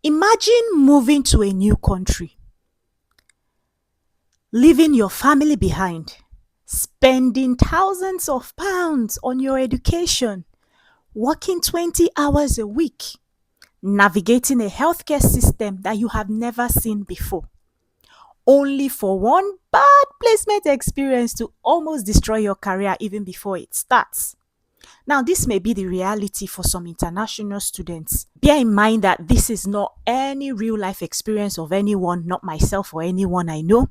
Imagine moving to a new country, leaving your family behind, spending thousands of pounds on your education, working 20 hours a week, navigating a healthcare system that you have never seen before, only for one bad placement experience to almost destroy your career even before it starts. Now, this may be the reality for some international students. Bear in mind that this is not any real life experience of anyone, not myself or anyone I know,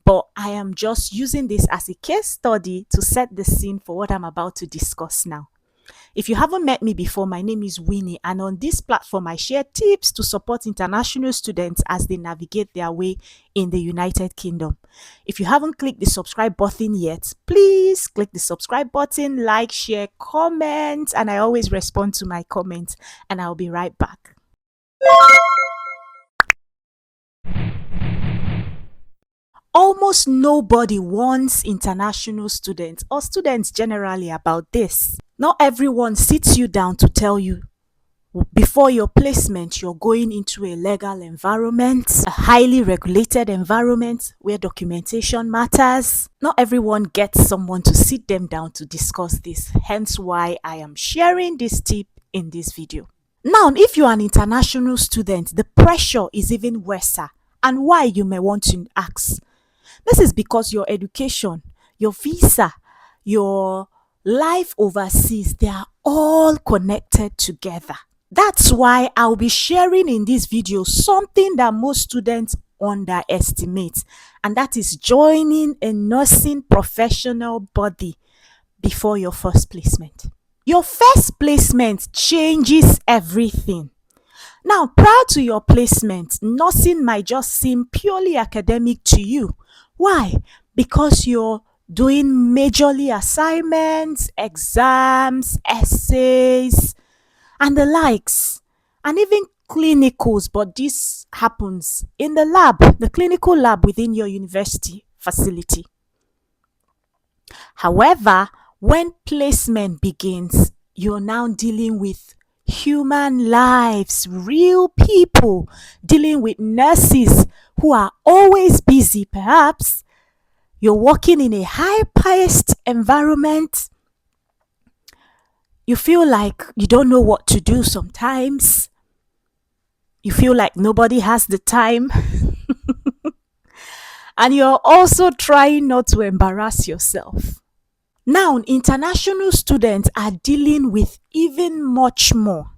but I am just using this as a case study to set the scene for what I'm about to discuss now. If you haven't met me before, my name is Winnie, and on this platform, I share tips to support international students as they navigate their way in the United Kingdom. If you haven't clicked the subscribe button yet, please click the subscribe button, like, share, comment, and I always respond to my comments, and I'll be right back. Almost nobody warns international students or students generally about this. Not everyone sits you down to tell you before your placement you're going into a legal environment, a highly regulated environment where documentation matters. Not everyone gets someone to sit them down to discuss this, hence why I am sharing this tip in this video. Now, if you're an international student, the pressure is even worse. And why, you may want to ask? This is because your education, your visa, your life overseas, they are all connected together. That's why I'll be sharing in this video something that most students underestimate, and that is joining a nursing professional body before your first placement. Your first placement changes everything. Now, prior to your placement, nursing might just seem purely academic to you. Why? Because you're doing majorly assignments, exams, essays, and the likes, and even clinicals, but this happens in the lab, the clinical lab within your university facility. However, when placement begins, you're now dealing with human lives, real people, dealing with nurses who are always busy. Perhaps you're working in a high-paced environment. You feel like you don't know what to do sometimes. You feel like nobody has the time. And you're also trying not to embarrass yourself. Now, international students are dealing with even much more.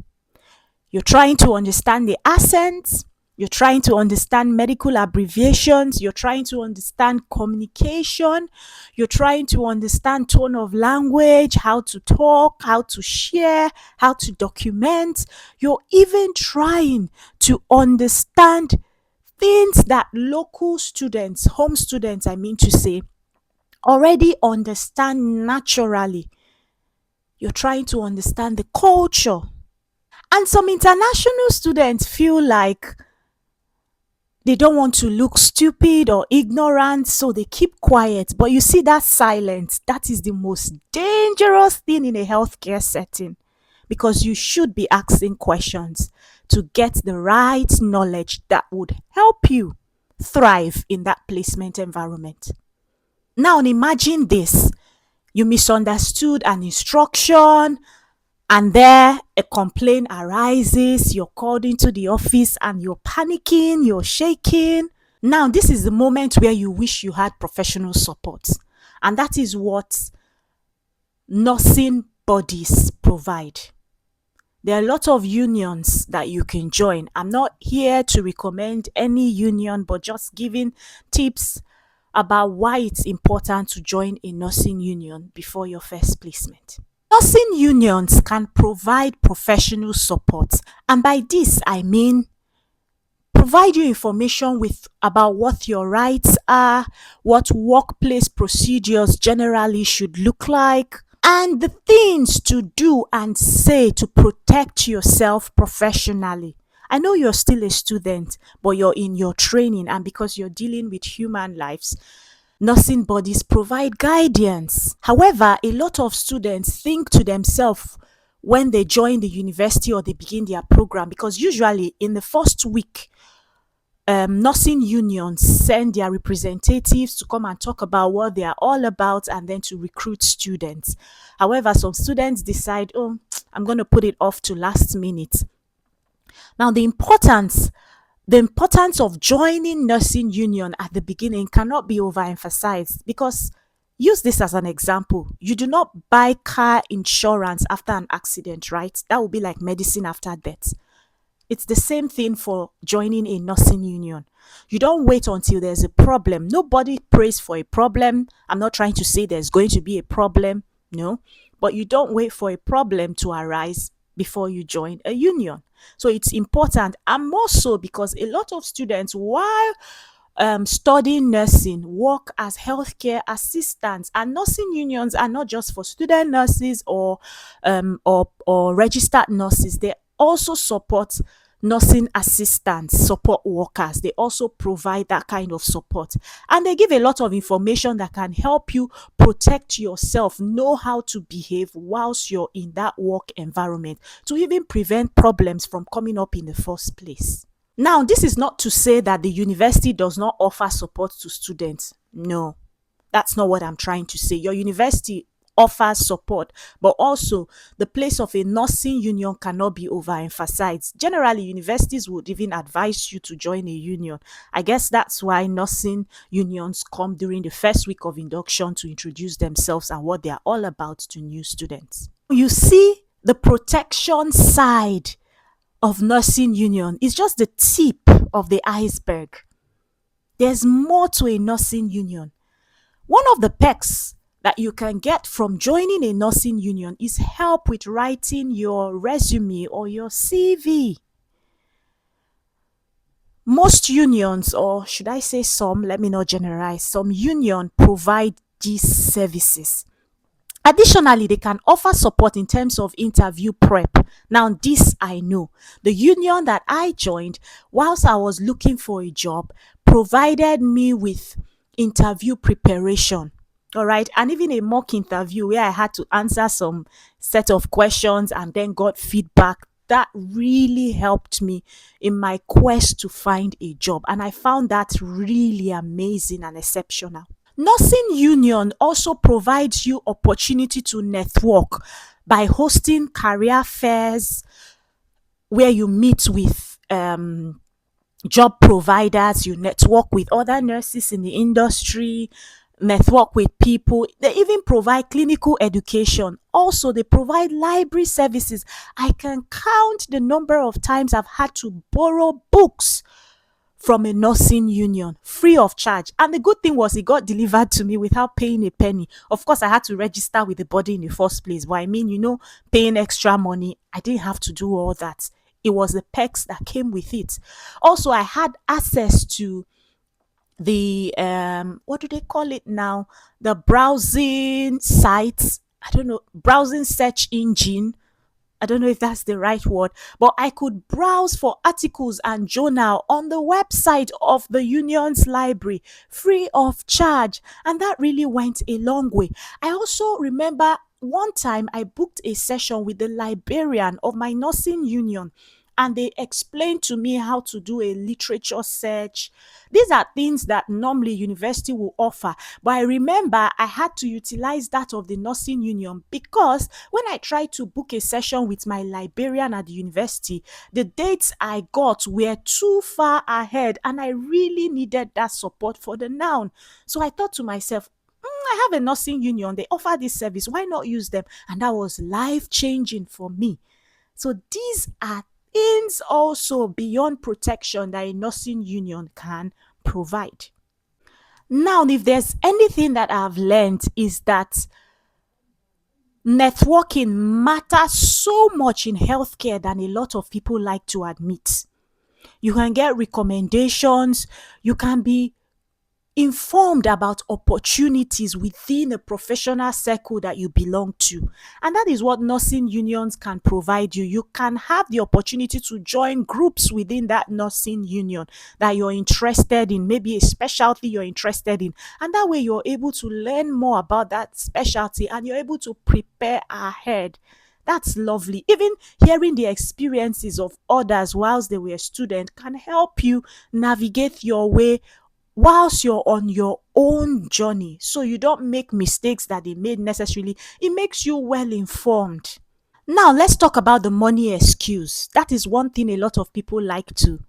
You're trying to understand the accents, you're trying to understand medical abbreviations, you're trying to understand communication, you're trying to understand tone of language, how to talk, how to share, how to document. You're even trying to understand things that local students, home students, I mean to say, already understand naturally. You're trying to understand the culture. And some international students feel like they don't want to look stupid or ignorant, so they keep quiet. But you see, that silence, that is the most dangerous thing in a healthcare setting, because you should be asking questions to get the right knowledge that would help you thrive in that placement environment. Now, imagine this. You misunderstood an instruction, and there a complaint arises. You're called into the office and you're panicking, you're shaking. Now, this is the moment where you wish you had professional support. And that is what nursing bodies provide. There are a lot of unions that you can join. I'm not here to recommend any union, but just giving tips about why it's important to join a nursing union before your first placement. Nursing unions can provide professional support, and by this I mean provide you information about what your rights are, what workplace procedures generally should look like, and the things to do and say to protect yourself professionally. I know you're still a student, but you're in your training, and because you're dealing with human lives, nursing bodies provide guidance. However, a lot of students think to themselves, when they join the university or they begin their program, because usually in the first week, nursing unions send their representatives to come and talk about what they are all about and then to recruit students. However, some students decide, oh, I'm going to put it off to last minute. Now, the importance of joining nursing union at the beginning cannot be overemphasized, because use this as an example. You do not buy car insurance after an accident, right? That would be like medicine after death. It's the same thing for joining a nursing union. You don't wait until there's a problem. Nobody prays for a problem. I'm not trying to say there's going to be a problem, no, but you don't wait for a problem to arise before you join a union. So it's important, and more so because a lot of students, while studying nursing, work as healthcare assistants, and nursing unions are not just for student nurses or registered nurses. They also support nursing assistants, support workers. They also provide that kind of support, and they give a lot of information that can help you protect yourself, know how to behave whilst you're in that work environment, to even prevent problems from coming up in the first place. Now, this is not to say that the university does not offer support to students. No, that's not what I'm trying to say. Your university offers support, but also the place of a nursing union cannot be overemphasized. Generally, universities would even advise you to join a union. I guess that's why nursing unions come during the first week of induction to introduce themselves and what they are all about to new students. You see, the protection side of nursing union is just the tip of the iceberg. There's more to a nursing union. One of the perks that you can get from joining a nursing union is help with writing your resume or your CV. Most unions, or should I say some, let me not generalize, some union provide these services. Additionally, they can offer support in terms of interview prep. Now, this I know. The union that I joined whilst I was looking for a job provided me with interview preparation. All right. And even a mock interview where I had to answer some set of questions and then got feedback. That really helped me in my quest to find a job. And I found that really amazing and exceptional. Nursing union also provides you opportunity to network by hosting career fairs where you meet with job providers, you network with other nurses in the industry, network with people. They even provide clinical education. Also, they provide library services. I can count the number of times I've had to borrow books from a nursing union free of charge. And the good thing was it got delivered to me without paying a penny. Of course, I had to register with the body in the first place, but I mean, paying extra money, I didn't have to do all that. It was the perks that came with it. Also, I had access to the what do they call it now, the browsing sites, I don't know, browsing search engine. I don't know if that's the right word, but I could browse for articles and journal on the website of the union's library free of charge. And that really went a long way. I also remember one time I booked a session with the librarian of my nursing union, and they explained to me how to do a literature search. These are things that normally university will offer, but I remember I had to utilize that of the nursing union, because when I tried to book a session with my librarian at the university, the dates I got were too far ahead, and I really needed that support for the noun. So I thought to myself, I have a nursing union, they offer this service, why not use them? And that was life changing for me. So these are things also beyond protection that a nursing union can provide. Now, if there's anything that I've learned, is that networking matters so much in healthcare than a lot of people like to admit. You can get recommendations, you can be informed about opportunities within a professional circle that you belong to. And that is what nursing unions can provide you. You can have the opportunity to join groups within that nursing union that you're interested in, maybe a specialty you're interested in. And that way you're able to learn more about that specialty and you're able to prepare ahead. That's lovely. Even hearing the experiences of others whilst they were a student can help you navigate your way whilst you're on your own journey, so you don't make mistakes that they made necessarily. It makes you well informed. Now, let's talk about the money excuse. That is one thing a lot of people like to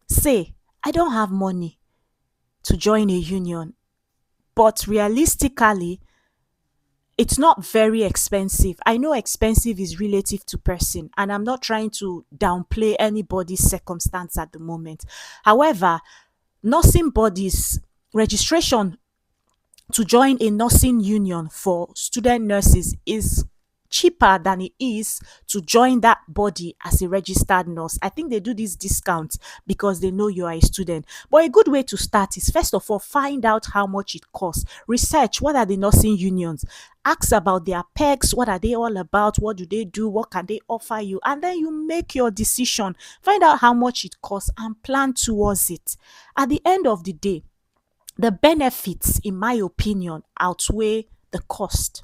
say. I don't have money to join a union, but realistically, it's not very expensive. I know expensive is relative to person, and I'm not trying to downplay anybody's circumstance at the moment. However, nursing bodies registration to join a nursing union for student nurses is cheaper than it is to join that body as a registered nurse. I think they do this discount because they know you are a student. But a good way to start is, first of all, find out how much it costs. Research what are the nursing unions. Ask about their perks. What are they all about? What do they do? What can they offer you? And then you make your decision. Find out how much it costs and plan towards it. At the end of the day, the benefits, in my opinion, outweigh the cost.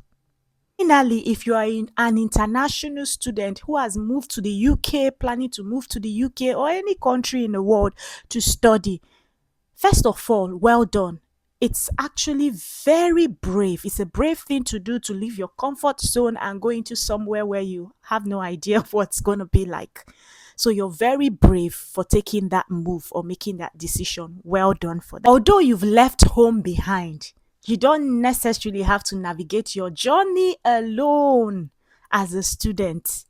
Finally, if you are an international student who has moved to the UK, planning to move to the UK or any country in the world to study, first of all, well done. It's actually very brave. It's a brave thing to do, to leave your comfort zone and go into somewhere where you have no idea of what's going to be like. So you're very brave for taking that move or making that decision. Well done for that. Although you've left home behind, you don't necessarily have to navigate your journey alone as a student.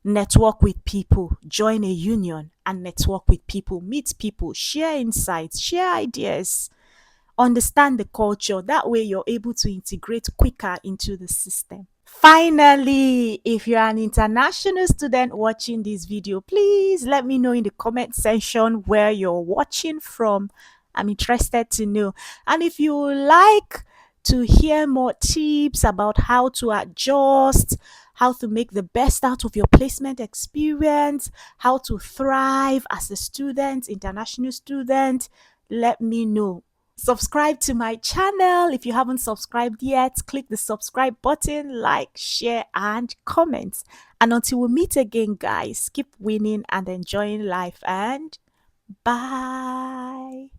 Network with people, join a union and network with people, meet people, share insights, share ideas, understand the culture. That way you're able to integrate quicker into the system. Finally, if you're an international student watching this video, please let me know in the comment section where you're watching from. I'm interested to know. And if you would like to hear more tips about how to adjust, how to make the best out of your placement experience, how to thrive as a student, international student, let me know. Subscribe to my channel if you haven't subscribed yet. Click the subscribe button, like, share, and comment. And until we meet again, guys, keep winning and enjoying life, and bye.